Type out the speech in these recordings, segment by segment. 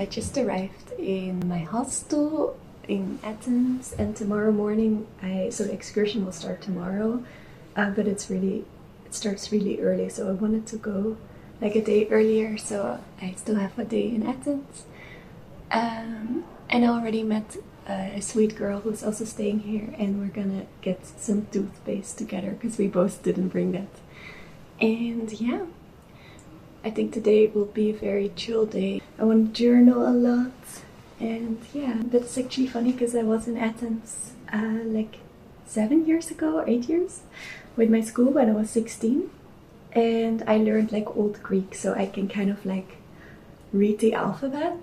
I just arrived in my hostel in Athens, and tomorrow morning so the excursion will start tomorrow, but it starts really early, so I wanted to go like a day earlier, so I still have a day in Athens. And I already met a sweet girl who's also staying here, and we're gonna get some toothpaste together because we both didn't bring that. And yeah, I think today will be a very chill day. I want to journal a lot, and yeah, but it's actually funny because I was in Athens like 7 years ago or 8 years with my school when I was 16, and I learned like Old Greek, so I can kind of like read the alphabet,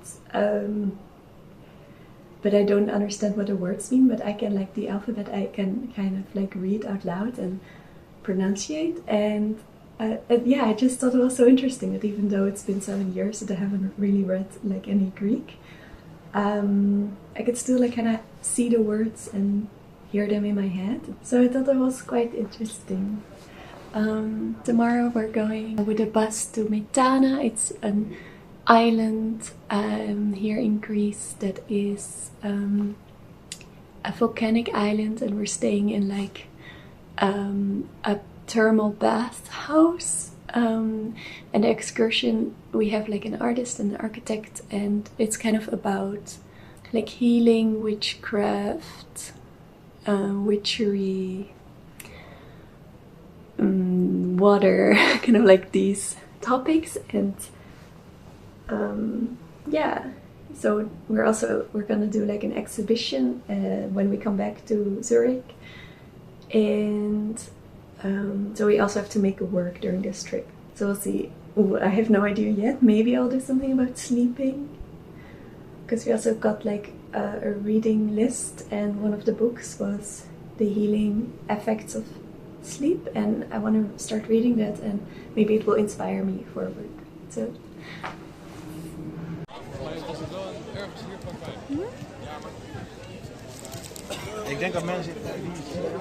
but I don't understand what the words mean, but I can like the alphabet, I can kind of like read out loud and pronunciate, and yeah, I just thought it was so interesting that even though it's been 7 years that I haven't really read like any Greek, I could still like kind of see the words and hear them in my head. So I thought that was quite interesting. Tomorrow we're going with a bus to Methana. It's an island here in Greece that is a volcanic island, and we're staying in like a thermal bath house, and the excursion, we have like an artist and an architect, and it's kind of about like healing, witchcraft, witchery, water, kind of like these topics. And yeah, so we're gonna do like an exhibition when we come back to Zurich, and so we also have to make a work during this trip. So we'll see. Ooh, I have no idea yet. Maybe I'll do something about sleeping, because we also got like a reading list, and one of the books was the healing effects of sleep, and I want to start reading that, and maybe it will inspire me for work. So ik denk dat mensen die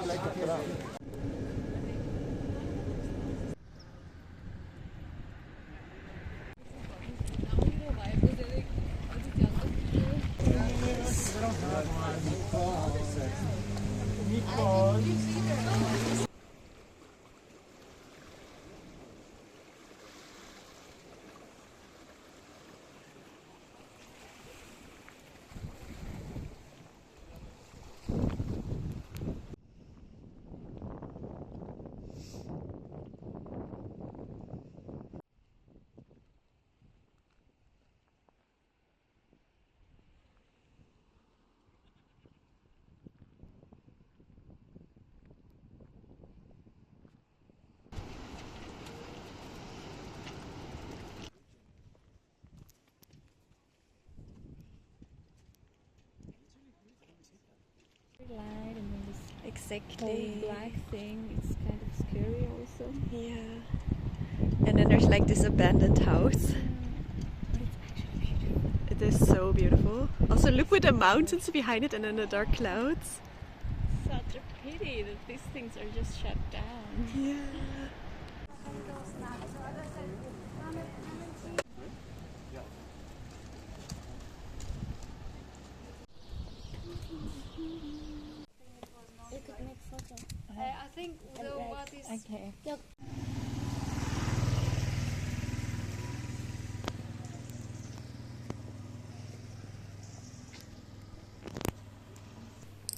lijkt op gedaan. Light, and then this exactly whole black thing, it's kind of scary also. Yeah, and then there's like this abandoned house. But it's actually beautiful. It is so beautiful. Also look with the mountains behind it and then the dark clouds. Such a pity that these things are just shut down. Yeah. You could make photo. I think what is okay.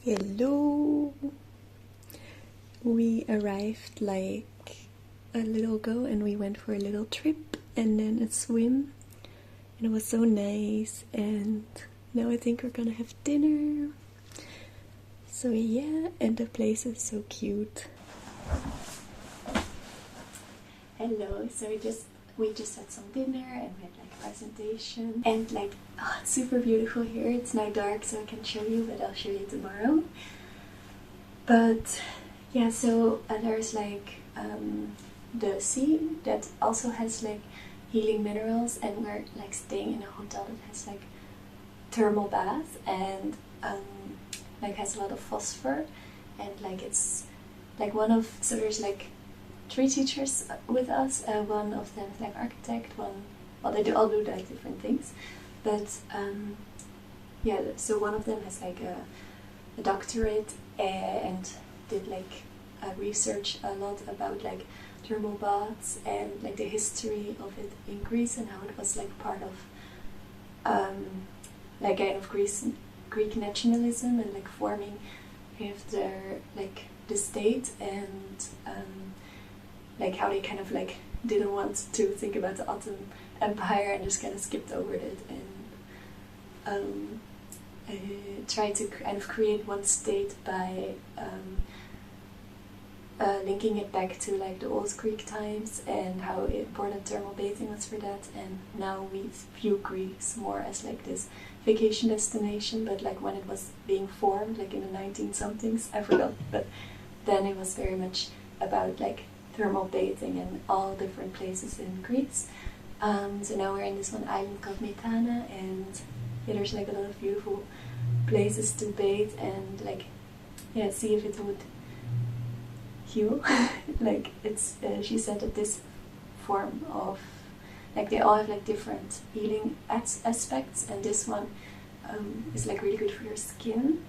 Hello. We arrived like a little ago, and we went for a little trip and then a swim, and it was so nice. And now I think we're gonna have dinner. So yeah, and the place is so cute. Hello. So we just had some dinner, and we had like a presentation, and like it's super beautiful here. It's now dark, so I can show you, but I'll show you tomorrow. But yeah, so there's like the sea that also has like healing minerals, and we're like staying in a hotel that has like thermal bath, and like has a lot of phosphor, and like it's like so there's like 3 teachers with us. One of them is like architect, well they all do like different things, But yeah, so one of them has like a doctorate and did like research a lot about like thermal baths and like the history of it in Greece and how it was like part of like kind of Greek nationalism and like forming kind of their like the state and like how they kind of like didn't want to think about the Ottoman Empire and just kind of skipped over it and tried to kind of create one state by linking it back to like the old Greek times and how important thermal bathing was for that. And now we view Greece more as like this vacation destination, but like when it was being formed, like in the 19-somethings, I forgot, but then it was very much about like thermal bathing in all different places in Greece. So now we're in this one island called Methana, and yeah, there's like a lot of beautiful places to bathe and like see if it would heal. Like it's she said that this form of like they all have like different healing aspects, and this one is like really good for your skin,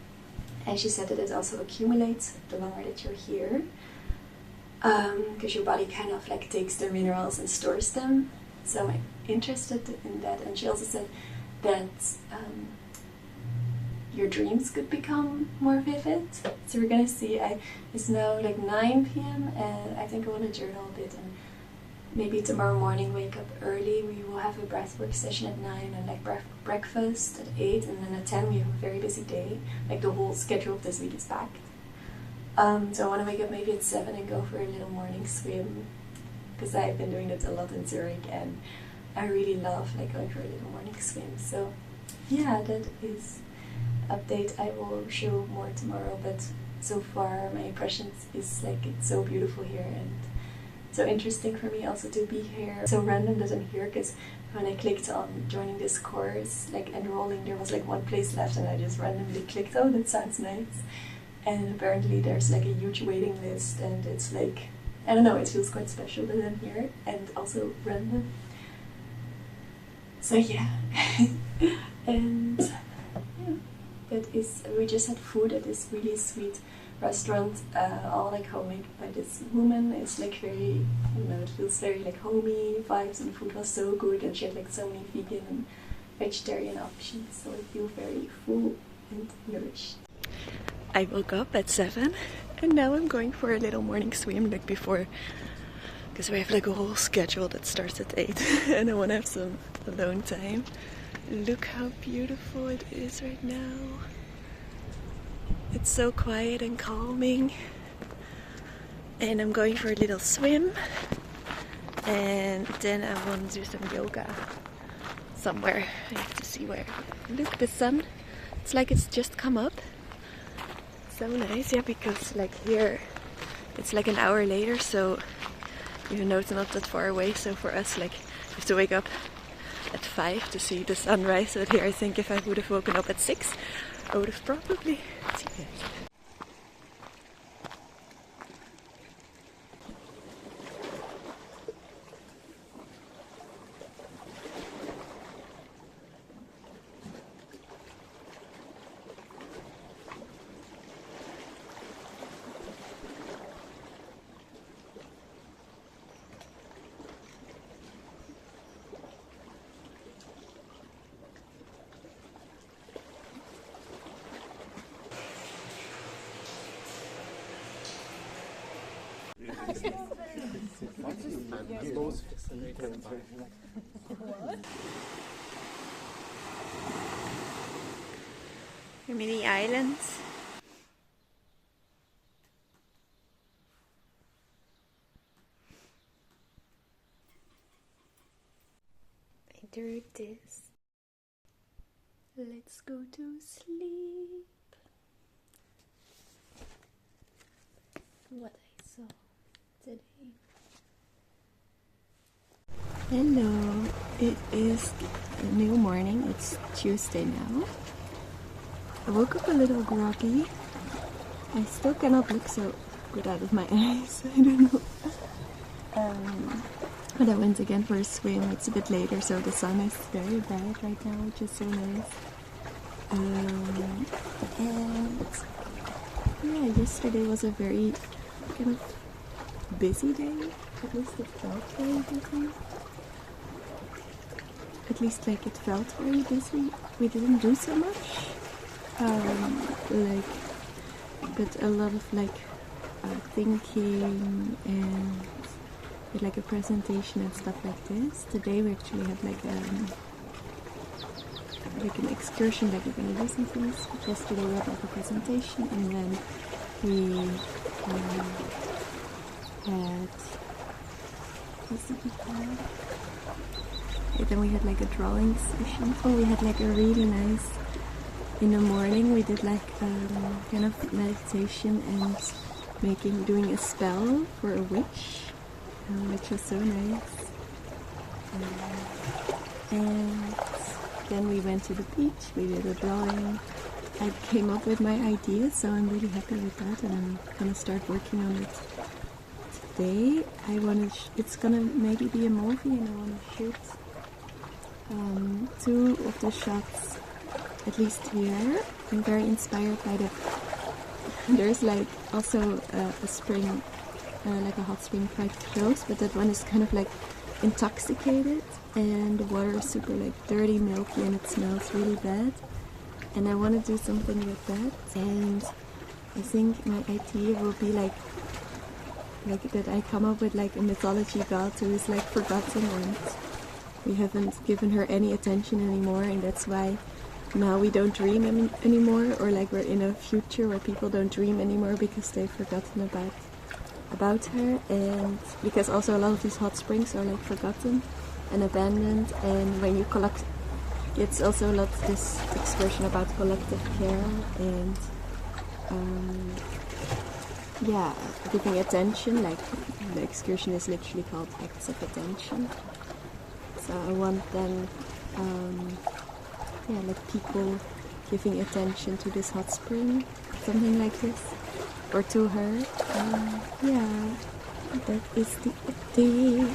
and she said that it also accumulates the longer that you're here, because your body kind of like takes the minerals and stores them. So I'm interested in that. And she also said that your dreams could become more vivid. So we're gonna see. It's now like 9 p.m. and I think I want to journal a bit, and maybe tomorrow morning wake up early. We will have a breathwork session at 9 and like breakfast at 8, and then at 10 we have a very busy day. Like the whole schedule of this week is packed. So I want to wake up maybe at 7 and go for a little morning swim, because I've been doing it a lot in Zurich and I really love like going for a little morning swim. So yeah, that is update. I will show more tomorrow, but so far my impressions is like it's so beautiful here and so interesting for me also to be here. So random that I'm here, because when I clicked on joining this course, like enrolling, there was like one place left and I just randomly clicked, oh that sounds nice. And apparently there's like a huge waiting list, and it's like, I don't know, it feels quite special that I'm here and also random. So yeah. And yeah, that is, we just had food at this really sweet restaurant, all like homemade by this woman. It's like very, you know, it feels very like homey vibes, and the food was so good, and she had like so many vegan and vegetarian options, so I feel very full and nourished. I woke up at 7 and now I'm going for a little morning swim like before, because we have like a whole schedule that starts at 8 and I want to have some alone time. Look how beautiful it is right now. It's so quiet and calming, and I'm going for a little swim, and then I want to do some yoga somewhere. I have to see where. Look, the sun, it's like it's just come up. So nice, yeah, because like here it's like an hour later, so even though it's not that far away, so for us like we have to wake up at 5 to see the sunrise. But here I think if I would have woken up at 6 I would have probably seen it. Your mini islands. After this, let's go to sleep. What I saw today. Hello, it is a new morning. It's Tuesday now. I woke up a little groggy. I still cannot look so good out of my eyes. I don't know. But I went again for a swim. It's a bit later, so the sun is very bright right now, which is so nice. And yeah, yesterday was a very kind of busy day. At least it felt very busy. At least like it felt very busy. We didn't do so much. But a lot of thinking and with like a presentation and stuff like this. Today we actually had like an excursion, like we're gonna do some things. But yesterday we had like a presentation, and then we had then we had like a drawing session. Oh, we had like a really nice, in the morning we did like kind of meditation and doing a spell for a witch, which was so nice. And then we went to the beach, we did a drawing. I came up with my idea, so I'm really happy with that, and I'm gonna start working on it today. It's gonna maybe be a movie, and I wanna shoot 2 of the shots, at least here. I'm very inspired by there's like also a spring, like a hot spring quite close, but that one is kind of like intoxicated, and the water is super like dirty, milky, and it smells really bad. And I want to do something with that, and I think my idea will be like that I come up with like a mythology god who is like forgotten, and we haven't given her any attention anymore, and that's why now we don't dream anymore, or like we're in a future where people don't dream anymore because they've forgotten about her. And because also a lot of these hot springs are like forgotten and abandoned, and when you collect, it's also a lot this excursion about collective care and yeah, giving attention. Like the excursion is literally called Acts of Attention. So I want them, like people giving attention to this hot spring, something like this, or to her. Yeah, that is the update.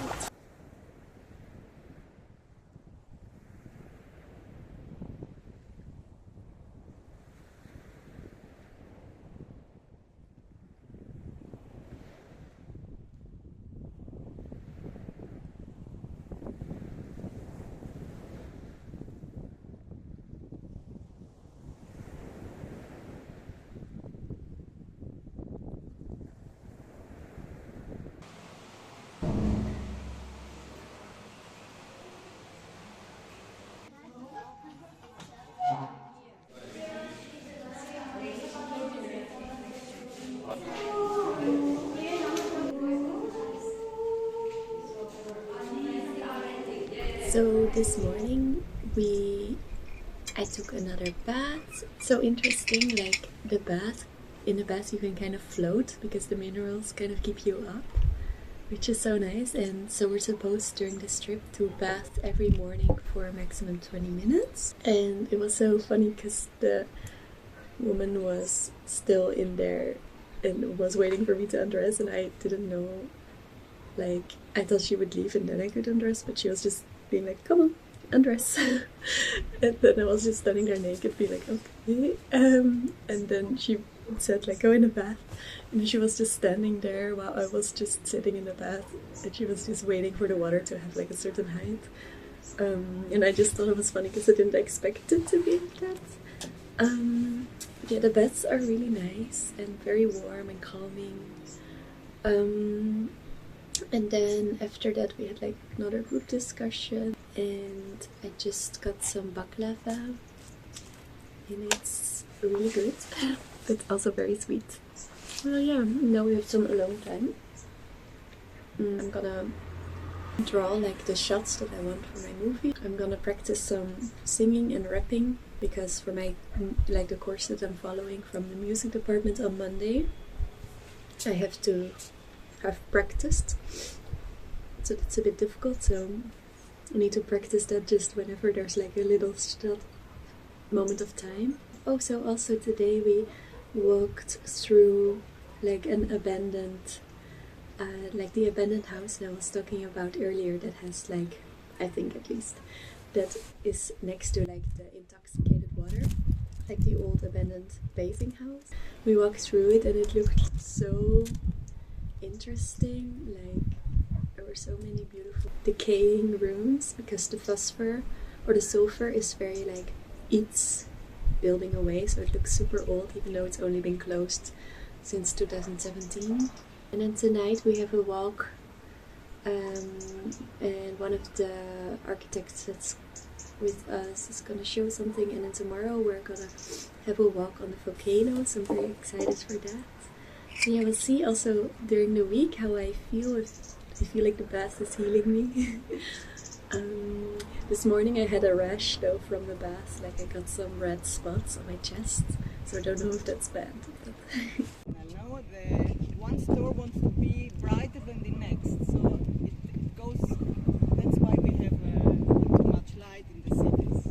So this morning I took another bath. So interesting, like in the bath you can kind of float because the minerals kind of keep you up, which is so nice. And so we're supposed during this trip to bath every morning for a maximum 20 minutes. And it was so funny because the woman was still in there and was waiting for me to undress, and I didn't know, like I thought she would leave and then I could undress, but she was just being like, come on, undress. And then I was just standing there naked being like, okay. And then she said like, go in the bath, and she was just standing there while I was just sitting in the bath, and she was just waiting for the water to have like a certain height. And I just thought it was funny because I didn't expect it to be like that. Yeah, the baths are really nice and very warm and calming. And then after that we had like another group discussion, and I just got some baklava, and it's really good, but also very sweet. Well, yeah, now we have some alone time. I'm gonna draw like the shots that I want for my movie. I'm gonna practice some singing and rapping, because for my the course that I'm following from the music department on Monday, I have to have practiced, so it's a bit difficult, so I need to practice that just whenever there's like a little still moment of time. Oh, so also today we walked through like an abandoned like the abandoned house that I was talking about earlier that has like, I think at least, that is next to like the intoxicated water, like the old abandoned bathing house. We walked through it and it looked so interesting, like there were so many beautiful decaying rooms because the phosphor or the sulfur is very like eats building away, so it looks super old even though it's only been closed since 2017. And then tonight we have a walk, and one of the architects that's with us is gonna show something, and then tomorrow we're gonna have a walk on the volcano, so I'm very excited for that. So yeah, we'll see also during the week how I feel, if I feel like the bath is healing me. This morning I had a rash though from the bath, like I got some red spots on my chest, so I don't know if that's bad. But now the one store wants to be brighter than the next, so it goes, that's why we have too much light in the cities.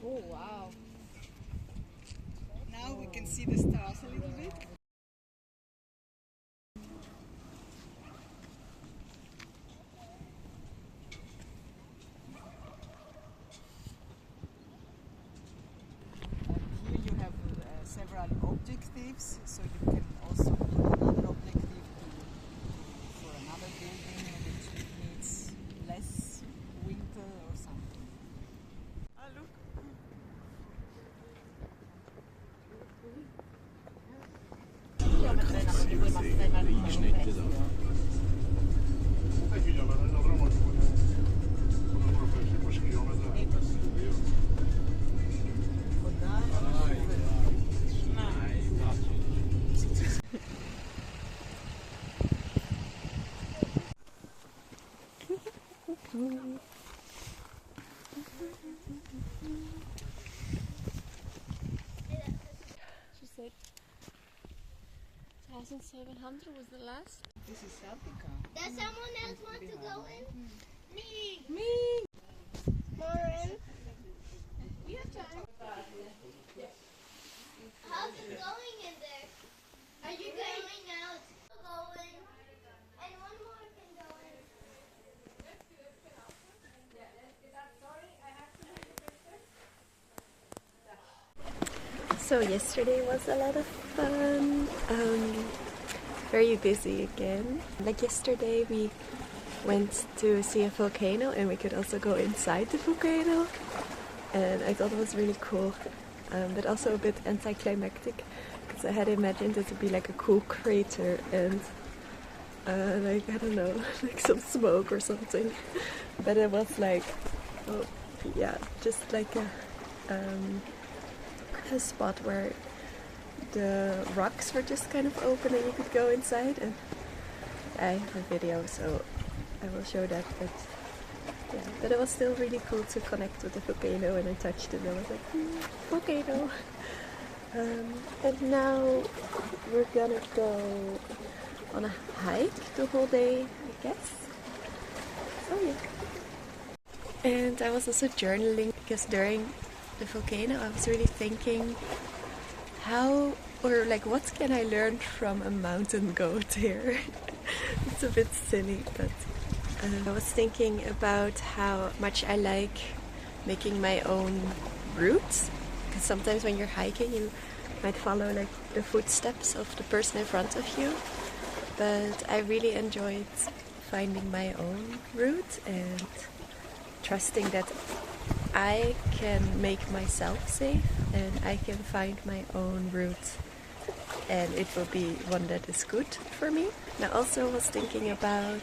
Oh wow! Now we can see the stars a little bit. Here you have several objectives, so you can also put another objective for another building which needs less winter or something. Ah, look! She said 1,700 was the last. This is Celtica. Does someone else want to go in? Me. Me! Lauren. We have time. How's it going in there? Are you going out? Going. And one more can go in. so yesterday was a lot of fun. Very busy again. Like yesterday we went to see a volcano and we could also go inside the volcano, and I thought it was really cool, but also a bit anticlimactic because I had imagined it to be like a cool crater and like, I don't know, like some smoke or something, but it was like, oh yeah, just like a spot where the rocks were just kind of open and you could go inside, and I have a video so I will show that, but yeah, but it was still really cool to connect with the volcano, and I touched it and I was like, volcano. And now we're gonna go on a hike the whole day, I guess. So yeah. And I was also journaling because during the volcano I was really thinking how, or like, what can I learn from a mountain goat here? It's a bit silly, but I was thinking about how much I like making my own routes, because sometimes when you're hiking you might follow like the footsteps of the person in front of you, but I really enjoyed finding my own route and trusting that I can make myself safe and I can find my own route, and it will be one that is good for me. And I also was thinking about,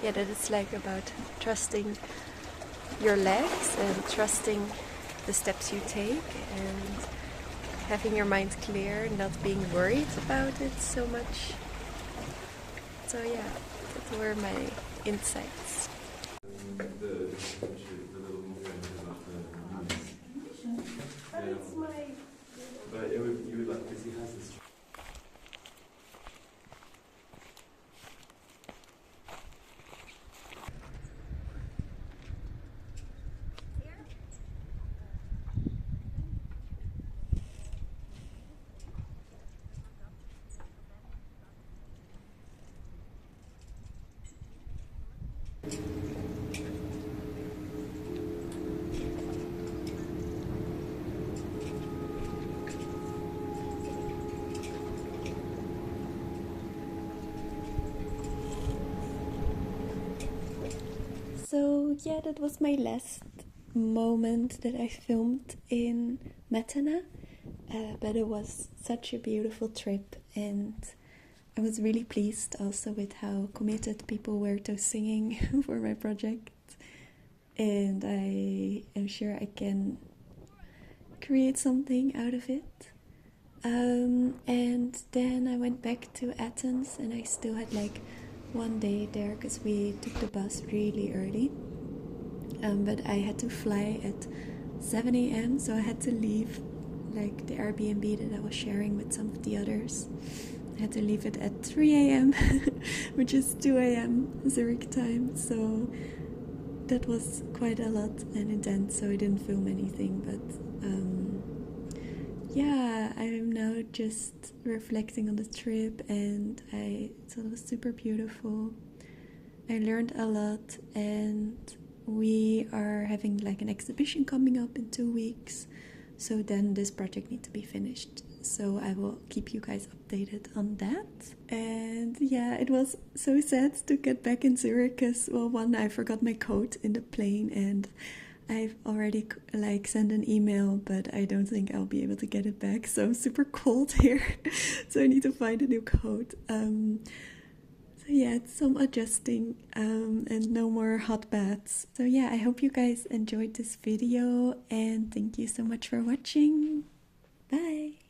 yeah, that it's like about trusting your legs and trusting the steps you take and having your mind clear, not being worried about it so much. So yeah, that were my insights. But you would like, because he has this. So yeah, that was my last moment that I filmed in Methana, but it was such a beautiful trip, and I was really pleased also with how committed people were to singing for my project, and I am sure I can create something out of it. And then I went back to Athens, and I still had like one day there because we took the bus really early. But I had to fly at 7 a.m. so I had to leave like the Airbnb that I was sharing with some of the others. I had to leave it at 3 a.m. which is 2 a.m. Zurich time, so that was quite a lot and intense, so I didn't film anything, but yeah, I'm now just reflecting on the trip, and I thought it was super beautiful. I learned a lot, and we are having like an exhibition coming up in 2 weeks, so then this project needs to be finished, so I will keep you guys updated on that. And yeah, it was so sad to get back in Zurich because, well, one, I forgot my coat in the plane, and I've already like sent an email, but I don't think I'll be able to get it back, so I'm super cold here. So I need to find a new coat. So yeah, it's some adjusting, and no more hot baths. So yeah, I hope you guys enjoyed this video, and thank you so much for watching. Bye!